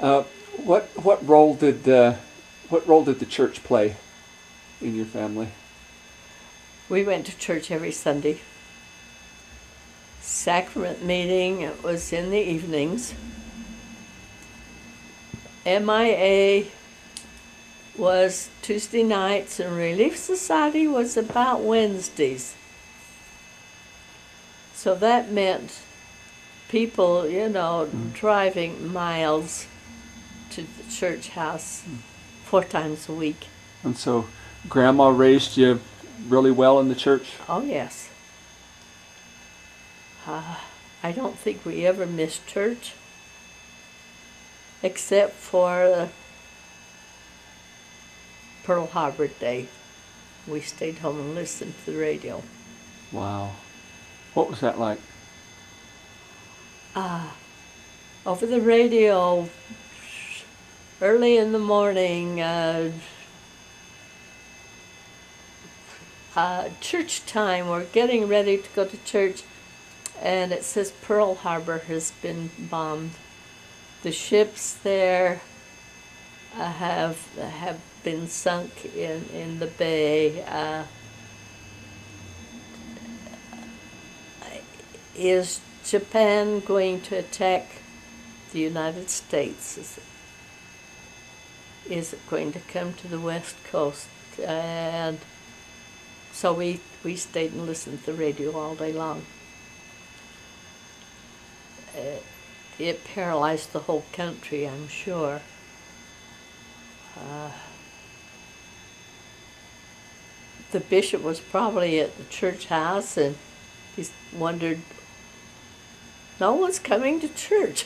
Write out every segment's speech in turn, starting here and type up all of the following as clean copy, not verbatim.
Uh, what role did the church play in your family? We went to church every Sunday. Sacrament meeting was in the evenings. MIA was Tuesday nights, and Relief Society was about Wednesdays. So that meant people, driving miles to the church house 4 times a week. And so Grandma raised you really well in the church? Oh, yes. I don't think we ever missed church, except for Pearl Harbor Day. We stayed home and listened to the radio. Wow. What was that like? Over the radio, early in the morning, church time, we're getting ready to go to church, and it says Pearl Harbor has been bombed. The ships there have been sunk in the bay. Is Japan going to attack the United States? Is it going to come to the West Coast? And so we stayed and listened to the radio all day long. It paralyzed the whole country, I'm sure. The bishop was probably at the church house, and he wondered, no one's coming to church.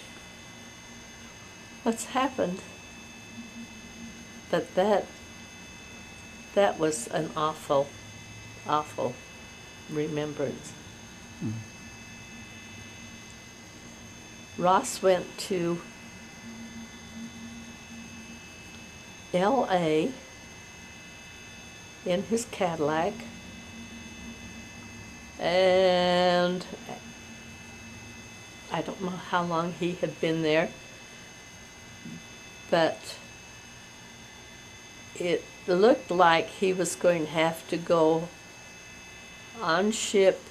What's happened? But that was an awful, awful remembrance. Mm. Ross went to L.A. in his Cadillac, and I don't know how long he had been there, but it looked like he was going to have to go on ship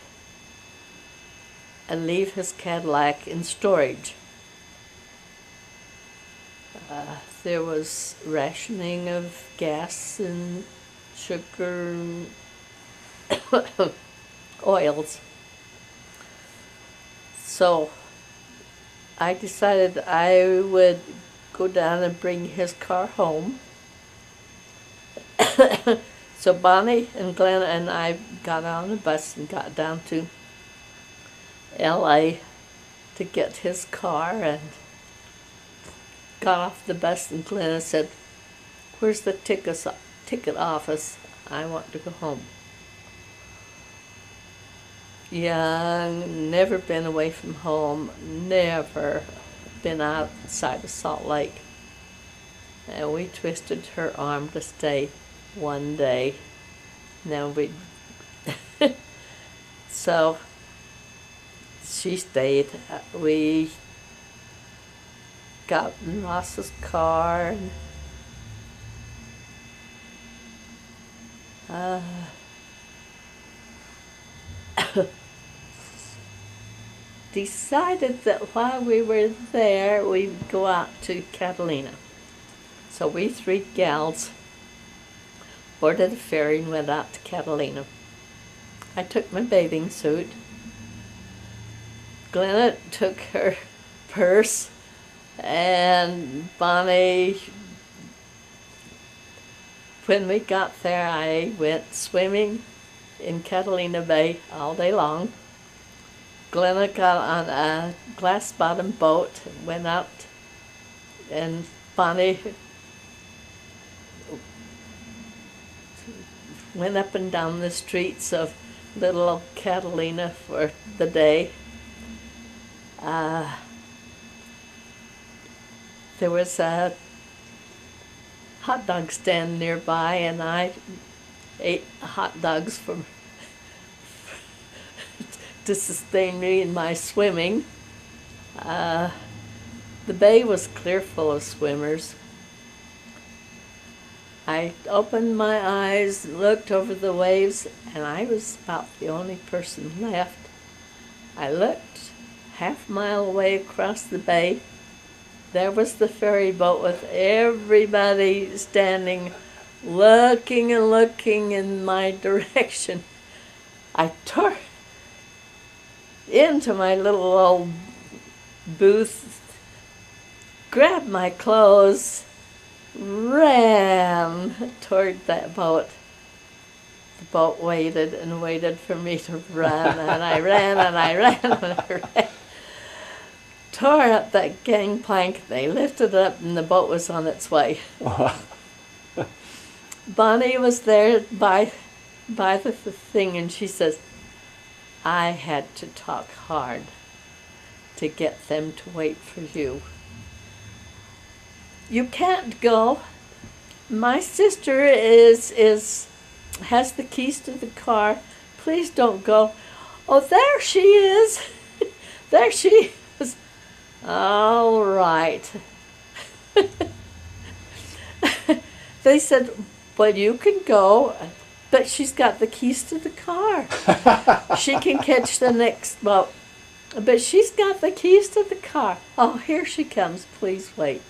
and leave his Cadillac in storage. There was rationing of gas and sugar and oils. So I decided I would go down and bring his car home. So Bonnie and Glenn and I got on the bus and got down to L.A. to get his car, and got off the bus, and Glenn said, "Where's the ticket office? I want to go home." Young, never been away from home, never been outside of Salt Lake. And we twisted her arm to stay one day. Now so she stayed. We got in Ross's car, and decided that while we were there, we'd go out to Catalina. So we 3 gals boarded a ferry and went out to Catalina. I took my bathing suit. Glenna took her purse, and Bonnie, when we got there, I went swimming in Catalina Bay all day long. Glenna got on a glass-bottom boat, went out, and Bonnie went up and down the streets of little old Catalina for the day. There was a hot dog stand nearby, and I ate hot dogs to sustain me in my swimming. The bay was clear full of swimmers. I opened my eyes, looked over the waves, and I was about the only person left. I looked half a mile away across the bay. There was the ferry boat with everybody standing, looking and looking in my direction. I tore into my little old booth, grabbed my clothes, ran toward that boat. The boat waited and waited for me to run, and I ran and I ran and I ran. Tore up that gangplank, they lifted it up, and the boat was on its way. Bonnie was there by the thing, and she says, I had to talk hard to get them to wait for you. You can't go. My sister has the keys to the car. Please don't go. Oh, there she is. There she is. All right. They said, well, you can go, but she's got the keys to the car. She can catch the next boat, but she's got the keys to the car. Oh, here she comes. Please wait.